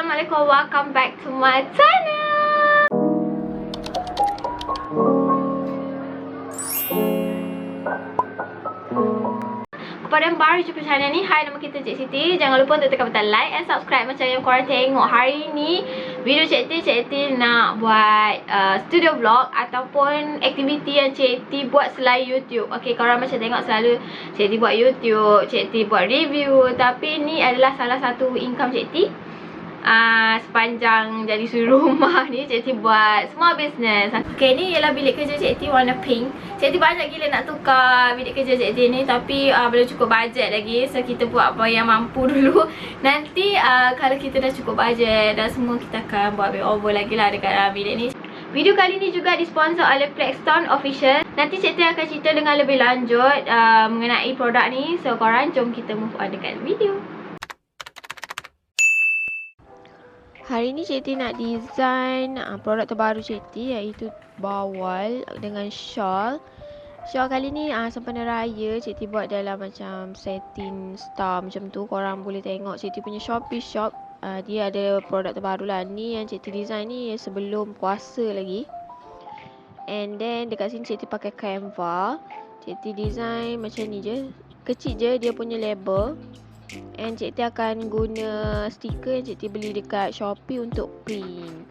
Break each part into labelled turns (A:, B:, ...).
A: Assalamualaikum, welcome back to my channel. Kepada yang baru jumpa channel ni, hai, nama kita Cik Siti. Jangan lupa untuk tekan butang like and subscribe macam yang korang tengok hari ni. Video Cik Siti nak buat studio vlog ataupun aktiviti yang Cik Siti buat selain YouTube. Okay, korang macam tengok selalu Cik Siti buat YouTube, Cik Siti buat review. Tapi ni adalah salah satu income Cik Siti. Sepanjang jadi suri rumah ni, Cik Siti buat small business. Okay, ni ialah bilik kerja Cik Siti warna pink. Cik Siti banyak gila nak tukar bilik kerja Cik Siti ni, tapi belum cukup bajet lagi. So kita buat apa yang mampu dulu. Nanti kalau kita dah cukup bajet dan semua, kita akan buat makeover lagi lah dekat bilik ni. Video kali ni juga disponsor oleh Plexstone Official. Nanti Cik Siti akan cerita dengan lebih lanjut mengenai produk ni. So korang jom kita move on dekat video. Hari ni Cik Siti nak design produk terbaru Cik Siti, iaitu bawal dengan shawl. Shawl kali ni sempena raya Cik Siti buat dalam macam satin star macam tu. Korang boleh tengok Cik Siti punya Shopee shop. Dia ada produk terbaru lah. Ni yang Cik Siti design ni sebelum puasa lagi. And then dekat sini Cik Siti pakai Canva. Cik Siti design macam ni je. Kecil je dia punya label. And Cik Siti akan guna stiker yang Cik Siti beli dekat Shopee untuk print.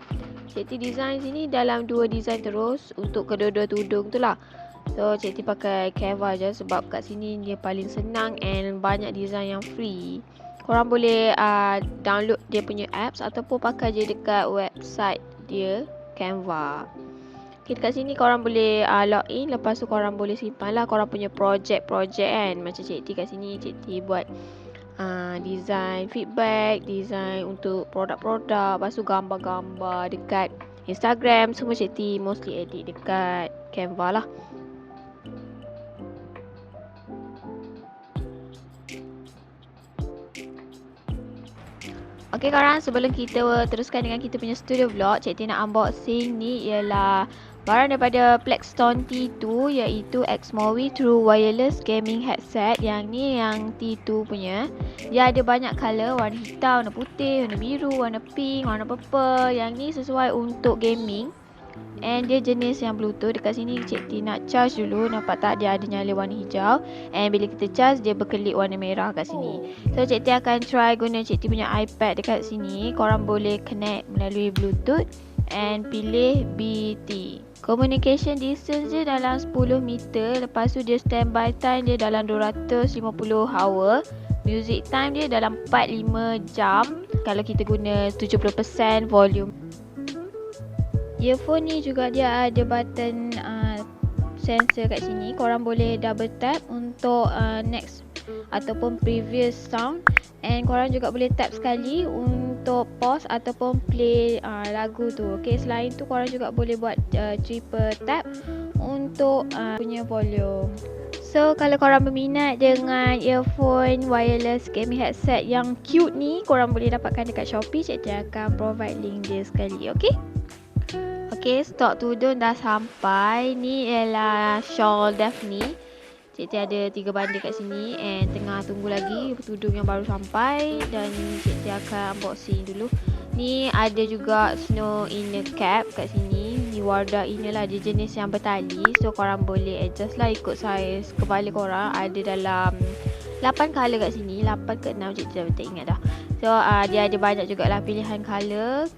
A: Cik Siti design sini dalam dua design terus untuk kedua-dua tudung tu lah. So Cik Siti pakai Canva je sebab kat sini dia paling senang and banyak design yang free. Korang boleh download dia punya apps ataupun pakai je dekat website dia, Canva. Okay, dekat sini korang boleh login. Lepas tu korang boleh simpan lah korang punya projek-projek kan. Macam Cik Siti kat sini, Cik Siti buat design feedback, design untuk produk-produk, lepas tu gambar-gambar dekat Instagram. Semua Cik Siti mostly edit dekat Canva lah. Okay korang, sebelum kita teruskan dengan kita punya studio vlog, Cik Siti nak unboxing. Ni ialah barang daripada Plexstone T2, iaitu Xmowi True Wireless Gaming Headset. Yang ni yang T2 punya. Dia ada banyak color, warna hitam, warna putih, warna biru, warna pink, warna purple. Yang ni sesuai untuk gaming. And dia jenis yang Bluetooth. Dekat sini Cik Siti nak charge dulu. Nampak tak dia ada nyala warna hijau. And bila kita charge, dia berkelip warna merah kat sini. So Cik Siti akan try guna Cik Siti punya iPad dekat sini. Korang boleh connect melalui Bluetooth and pilih BT. Communication distance dia dalam 10 meter. Lepas tu dia standby time dia dalam 250 hour. Music time dia dalam 4-5 jam kalau kita guna 70% volume. Earphone ni juga dia ada button sensor kat sini. Korang boleh double tap untuk next ataupun previous sound. And korang juga boleh tap sekali untuk pause ataupun play lagu tu. Okay, selain tu korang juga boleh buat triple tap untuk punya volume. So kalau korang berminat dengan earphone wireless gaming headset yang cute ni, korang boleh dapatkan dekat Shopee. Cik Siti akan provide link dia sekali. Okay, okay, stok tudung dah sampai. Ni ialah shawl Daphne. Cik Siti ada 3 bundle kat sini and tengah tunggu lagi tudung yang baru sampai. Dan Cik Siti akan unboxing dulu. Ni ada juga snow inner cap kat sini. Ni Wardah inner lah, dia jenis yang bertali. So korang boleh adjust lah ikut saiz kepala korang. Ada dalam 8 colour kat sini, 8 ke 6 Cik Siti dah tak ingat dah. So dia ada banyak jugalah pilihan colour.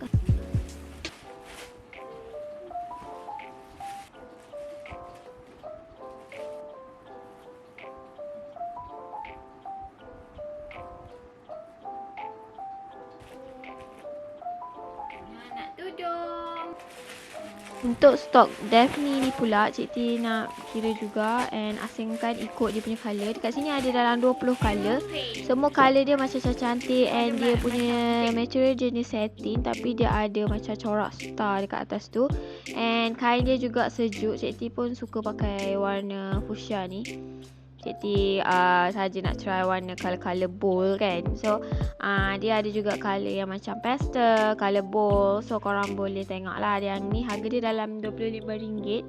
A: Untuk stok Daphne ni pula, Cik Siti nak kira juga and asingkan ikut dia punya colour. Dekat sini ada dalam 20 colour. Semua colour dia macam cantik and dia punya material jenis satin, tapi dia ada macam corak star dekat atas tu. And kain dia juga sejuk. Cik Siti pun suka pakai warna fuchsia ni. Cik Siti saja nak try warna colour-colour bold kan. So dia ada juga colour yang macam pastel, colour bold. So korang boleh tengok lah. Yang ni harga dia dalam RM25.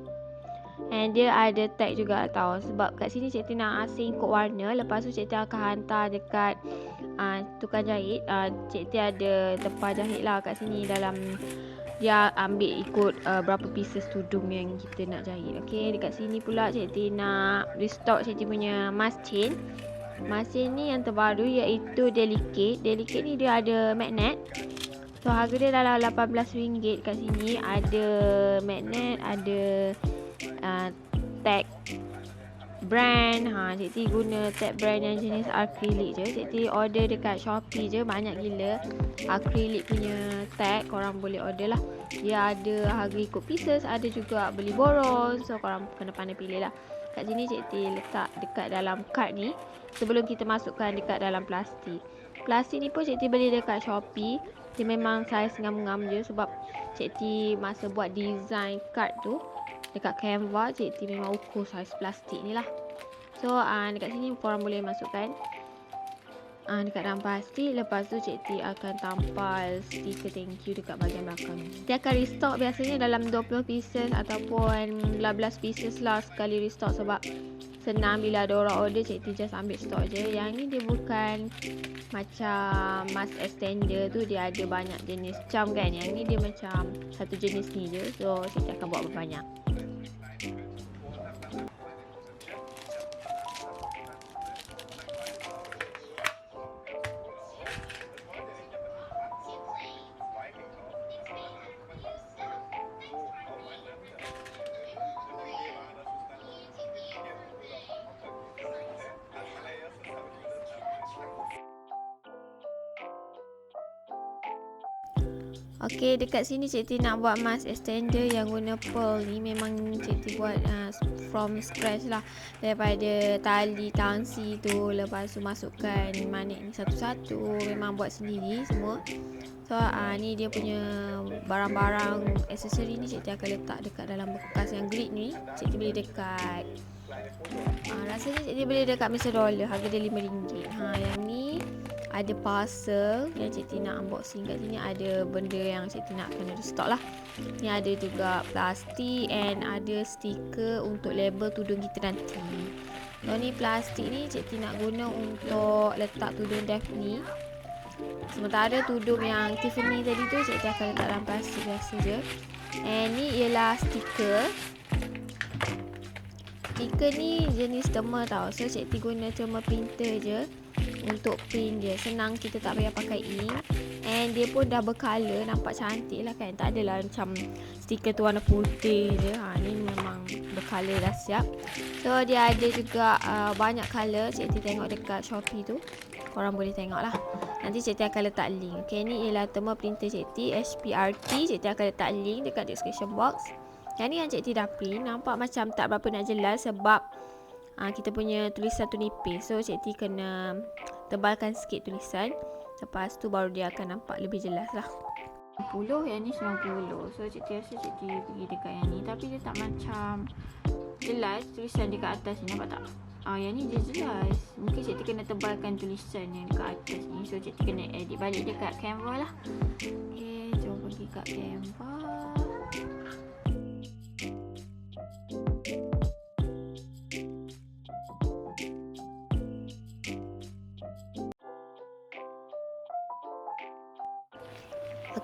A: And dia ada tag juga tau. Sebab kat sini cikgu nak asing kod warna. Lepas tu cikgu akan hantar dekat tukang jahit. Cikgu ada tempah jahit lah kat sini. Dalam dia ambil ikut berapa pieces tudung yang kita nak jahit. Okay, dekat sini pula cikgu nak restock cikgu punya mask chain. Mask chain ni yang terbaru iaitu Delicate. Delicate ni dia ada magnet. So harga dia dalam RM18 kat sini. Ada magnet, ada tag brand. Cikgu guna tag brand yang jenis acrylic je. Cikgu order dekat Shopee je, banyak gila acrylic punya tag. Korang boleh order lah. Dia ada harga ikut pieces, ada juga beli borong. So korang kena pandai pilih lah. Kat sini cikgu letak dekat dalam kad ni sebelum kita masukkan dekat dalam plastik. Plastik ni pun cikgu beli dekat Shopee. Dia memang saiz ngam-ngam je sebab cikgu masa buat design kad tu dekat Canva, cikgu memang ukur saiz plastik ni lah. So dekat sini korang boleh masukkan dekat dalam plastik. Lepas tu cikgu akan tampal stiker thank you dekat bahagian belakang. Dia akan restock biasanya dalam 20 pieces ataupun 15 pieces lah sekali restock. Sebab senang bila ada orang order, cikgu just ambil stok je. Yang ni dia bukan macam mask extender tu, dia ada banyak jenis cam kan. Yang ni dia macam satu jenis ni je. So cikgu akan buat berbanyak. Okey, dekat sini cikgu nak buat mask extender yang guna pearl ni. Memang cikgu buat from scratch lah. Daripada tali tangsi tu, lepas tu masukkan magnet ni satu-satu. Memang buat sendiri semua. So ni dia punya barang-barang aksesori ni cikgu akan letak dekat dalam bekas yang grid ni. Cikgu beli dekat rasanya cikgu beli dekat Mr. Dollar. Harga dia RM5. Yang ni ada parcel yang cikgu nak unboxing. Kat sini ada benda yang cikgu nak kena restock lah. Ni ada juga plastik and ada stiker untuk label tudung kita nanti. So ni plastik ni cikgu nak guna untuk letak tudung Daphne. Sementara tudung yang Tiffany tadi tu cikgu akan letak dalam plastik biasa je. And ni ialah stiker. Stiker ni jenis thermal tau. So cikgu guna thermal printer je untuk print dia. Senang, kita tak payah pakai ink. And dia pun dah bercolor, nampak cantik lah kan. Tak adalah macam stiker tu warna putih je. Ni memang bercolor dah siap. So dia ada juga banyak color. Cikgu tengok dekat Shopee tu, korang boleh tengok lah. Nanti cikgu akan letak link. Okay, ni ialah thermal printer cikgu HPRT. Cikgu akan letak link dekat description box. Yang ni yang cikgu dah print. Nampak macam tak berapa nak jelas sebab kita punya tulisan tu nipis. So cikgu kena tebalkan sikit tulisan. Lepas tu baru dia akan nampak lebih jelas lah. 90, yang ni 90. So cikgu rasa cikgu pergi dekat yang ni. Tapi dia tak macam jelas tulisan dekat atas ni, nampak tak? Yang ni dia jelas. Mungkin cikgu kena tebalkan tulisan yang dekat atas ni. So cikgu kena edit balik dekat Canva lah. Okay, jom pergi kat Canva.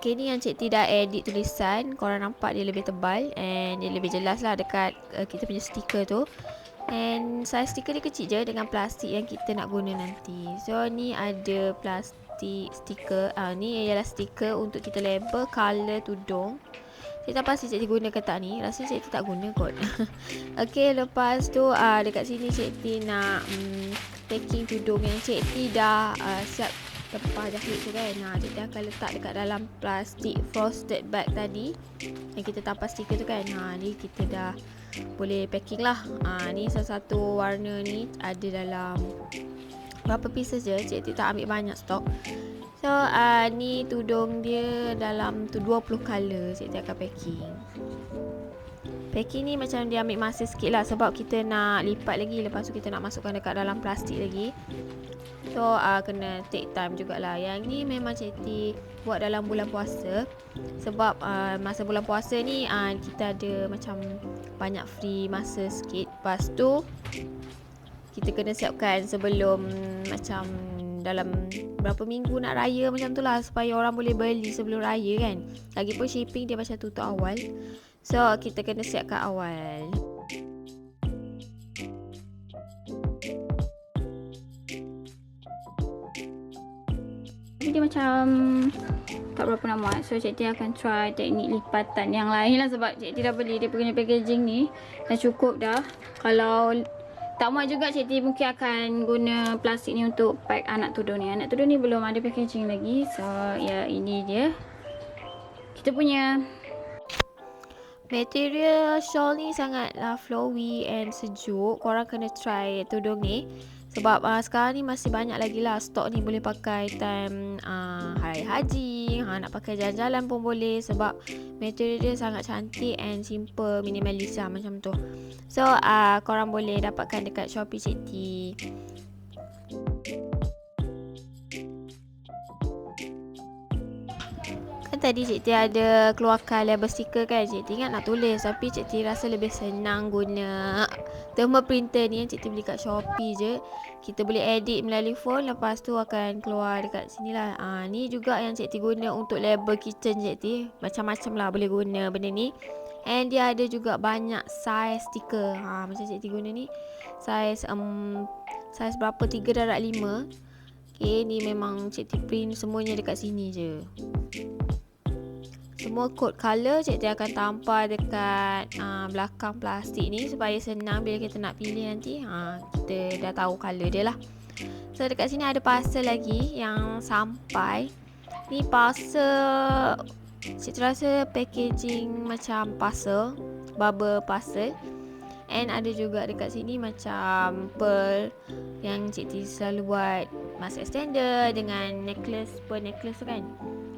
A: Okay, ni yang cikgu dah edit tulisan. Korang nampak dia lebih tebal and dia lebih jelas lah dekat kita punya stiker tu. And size stiker dia kecil je dengan plastik yang kita nak guna nanti. So ni ada plastik stiker. Ni ialah stiker untuk kita label color tudung. Saya tak pasti cikgu guna ke tak ni. Rasa cikgu tak guna kot. Okay, lepas tu dekat sini cikgu nak packing tudung yang cikgu dah siap tempah jahit tu kan. Cikgu akan letak dekat dalam plastik frosted bag tadi yang kita tampal stiker tu kan. Ni kita dah boleh packing lah. Ni salah satu warna ni ada dalam berapa pieces je. Cikgu tak ambil banyak stok. So ni tudung dia dalam tu 20 color. Cikgu akan packing. Packing ni macam dia ambil masa sikit lah sebab kita nak lipat lagi. Lepas tu kita nak masukkan dekat dalam plastik lagi. So kena take time jugalah. Yang ni memang Cik buat dalam bulan puasa. Sebab masa bulan puasa ni kita ada macam banyak free masa sikit. Lepas tu kita kena siapkan sebelum macam dalam berapa minggu nak raya macam tu lah, supaya orang boleh beli sebelum raya kan. Lagipun shipping dia macam tutup awal, so kita kena siapkan awal.
B: Tapi dia macam tak berapa nak muat. So Cik T akan try teknik lipatan yang lain lah. Sebab Cik T dah beli dia punya packaging ni, dah cukup dah. Kalau tak muat juga, Cik T mungkin akan guna plastik ni untuk pack anak tudung ni. Anak tudung ni belum ada packaging lagi. So ya, ini dia kita punya
A: material shawl ni sangatlah flowy and sejuk. Korang kena try tudung ni. Sebab sekarang ni masih banyak lagi lah stok ni, boleh pakai time hari haji, nak pakai jalan-jalan pun boleh. Sebab material dia sangat cantik and simple, minimalis lah macam tu. So korang boleh dapatkan dekat Shopee Cik T. Tadi Cik T ada keluarkan label stiker kan. Cik T ingat nak tulis, tapi Cik T rasa lebih senang guna thermal printer ni yang Cik T beli kat Shopee je. Kita boleh edit melalui phone, lepas tu akan keluar dekat sini lah. Ni juga yang Cik T guna untuk label kitchen Cik T. Macam-macam lah boleh guna benda ni. And dia ada juga banyak size stiker. Macam Cik T guna ni size size berapa, 3/5. Okay, ni memang Cik T print semuanya dekat sini je. Semua kod color Cik T akan tampal dekat belakang plastik ni supaya senang bila kita nak pilih nanti. Kita dah tahu color dia lah. So dekat sini ada parcel lagi yang sampai. Ni parcel, Cik T rasa packaging macam parcel, bubble parcel. And ada juga dekat sini macam pearl yang Cik T selalu buat mask extender dengan necklace, pearl necklace tu kan.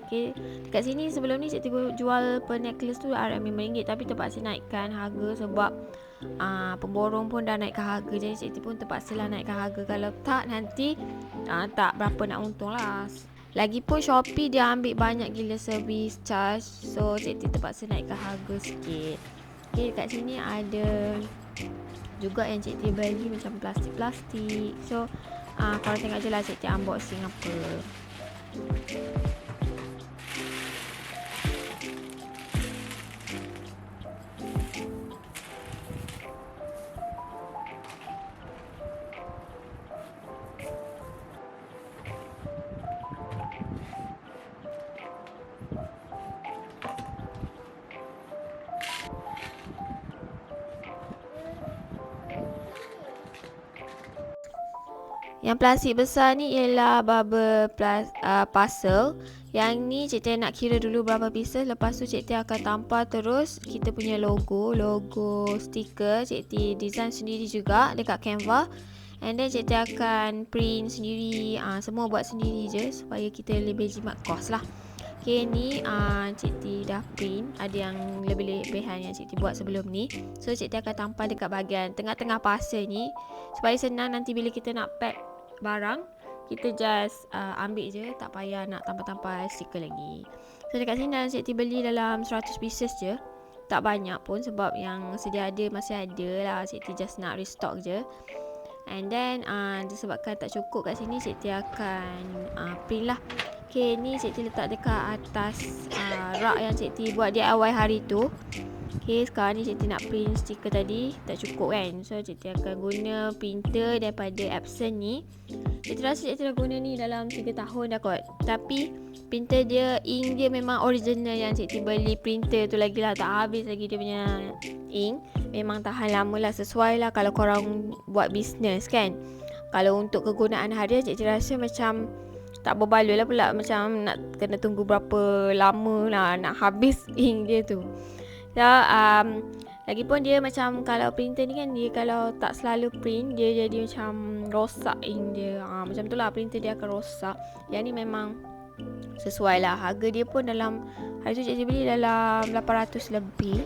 A: Okay, dekat sini sebelum ni Cik T jual per necklace tu RM5, tapi terpaksa naikkan harga sebab pemborong pun dah naikkan harga. Jadi Cik T pun terpaksa lah naikkan harga. Kalau tak nanti tak berapa nak untung lah. Lagipun Shopee dia ambil banyak gila service charge, so Cik T terpaksa naikkan harga sikit. Okay, dekat sini ada juga yang Cik T beli macam plastik-plastik. So korang tengok je lah Cik T unboxing apa. Yang plastik besar ni ialah bubble parcel. Yang ni Cik T nak kira dulu berapa pieces. Lepas tu Cik T akan tampal terus kita punya logo stiker. Cik T design sendiri juga dekat Canva. And then Cik T akan print sendiri. Semua buat sendiri je supaya kita lebih jimat kos lah. Okay, ni Cik T dah print. Ada yang lebih-lebihan yang Cik T buat sebelum ni. So Cik T akan tampal dekat bahagian tengah-tengah parcel ni supaya senang nanti bila kita nak pack barang, kita just ambil je, tak payah nak tampal-tampal stiker lagi. So dekat sini Cik T beli dalam 100 pieces je, tak banyak pun sebab yang sedia ada masih ada lah. Cik T just nak restock je. And then disebabkan tak cukup kat sini, Cik T akan print lah. Okay, ni Cik T letak dekat atas rak yang Cik T buat DIY hari tu. Okay, sekarang ni Cik T nak print stiker tadi, tak cukup kan. So Cik T akan guna printer daripada Epson ni. Cik T rasa Cik T dah guna ni dalam 3 tahun dah kot. Tapi printer dia, ink dia memang original yang Cik T beli printer tu lagi lah. Tak habis lagi dia punya ink. Memang tahan lama lah, sesuai lah kalau korang buat bisnes kan. Kalau untuk kegunaan harian, Cik T rasa macam tak berbaloi lah pula. Macam nak kena tunggu berapa lama lah nak habis ink dia tu. So, lagipun dia macam kalau printer ni kan, dia kalau tak selalu print, dia jadi macam rosak ink dia. Macam tu lah, printer dia akan rosak. Yang ni memang sesuai lah. Harga dia pun dalam, hari tu Cik T beli dalam 800 lebih.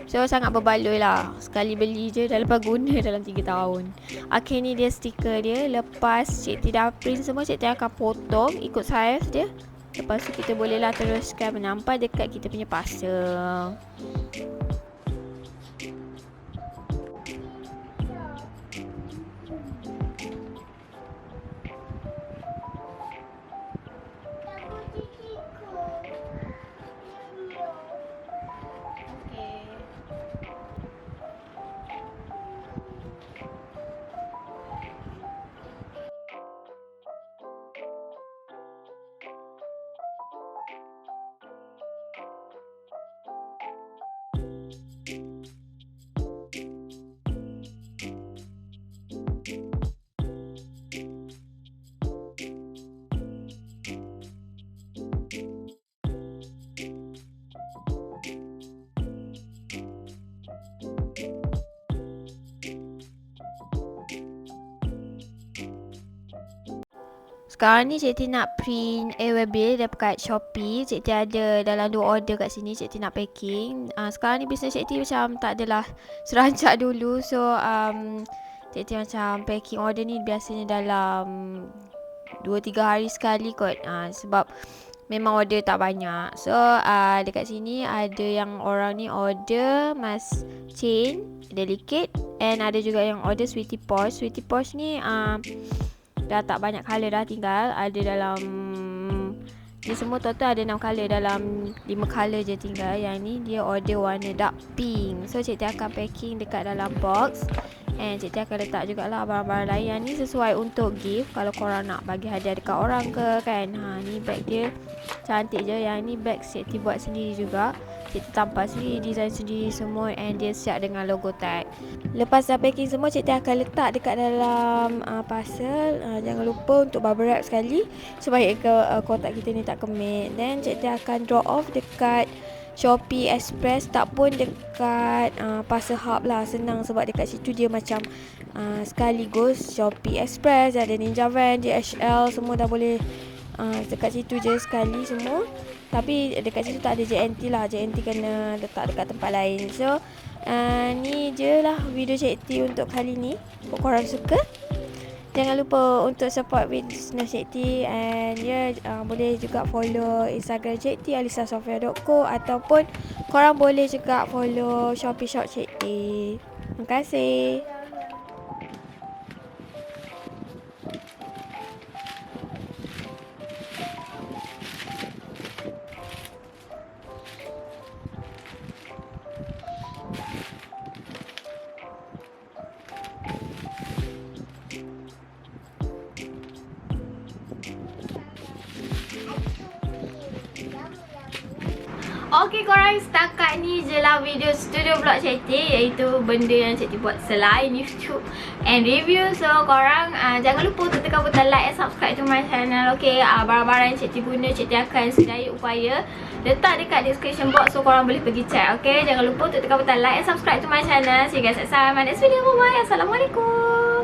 A: So sangat berbaloi lah. Sekali beli je dah lepas guna dalam 3 tahun. Okay, ni dia stiker dia. Lepas Cik T dah print semua, Cik T akan potong ikut saiz dia. Lepas tu kita bolehlah teruskan menampai dekat kita punya parcel. Sekarang ni Cik T nak print airway bill dekat Shopee. Cik T ada dalam 2 order kat sini. Cik T nak packing. Sekarang ni bisnes Cik T macam tak adalah serancak dulu. So Cik T macam packing order ni biasanya dalam 2-3 hari sekali kot. Sebab memang order tak banyak. So dekat sini ada yang orang ni order mask chain delicate, and ada juga yang order sweetie posh. Sweetie posh ni dah tak banyak colour dah, tinggal ada dalam ni semua total ada 6 colour, dalam 5 colour je tinggal. Yang ni dia order warna dark pink. So Cik T akan packing dekat dalam box, and Cik T akan letak jugalah barang-barang lain. Yang ni sesuai untuk gift kalau korang nak bagi hadiah dekat orang ke kan. Ni bag dia cantik je. Yang ni bag Cik T buat sendiri juga. Cik T tampal sendiri, design sendiri semua, and dia siap dengan logo tag. Lepas dah packing semua, Cik T akan letak dekat dalam parcel. Jangan lupa untuk bubble wrap sekali supaya kotak kita ni tak kemit. Then Cik T akan drop off dekat Shopee Express, tak pun dekat Parcel Hub lah. Senang sebab dekat situ dia macam sekaligus Shopee Express, ada Ninja Van, DHL, semua dah boleh dekat situ je sekali semua. Tapi dekat situ tak ada JNT lah. JNT kena letak dekat tempat lain. So ni je lah video Cik T untuk kali ni. Kalau korang suka, jangan lupa untuk support business Cik T. And boleh juga follow Instagram Cik T, alisasofia.co, ataupun korang boleh juga follow Shopee Shop Cik T. Terima kasih.
B: Okay korang, setakat ni je lah video studio vlog Cik T, iaitu benda yang Cik T buat selain YouTube and review. So korang jangan lupa untuk tekan butang like and subscribe to my channel. Okay, barang-barang yang Cik T guna, Cik T akan sedaya upaya letak dekat description box, so korang boleh pergi check. Okay, jangan lupa untuk tekan butang like and subscribe to my channel. See you guys next time, my next video. Bye bye. Assalamualaikum.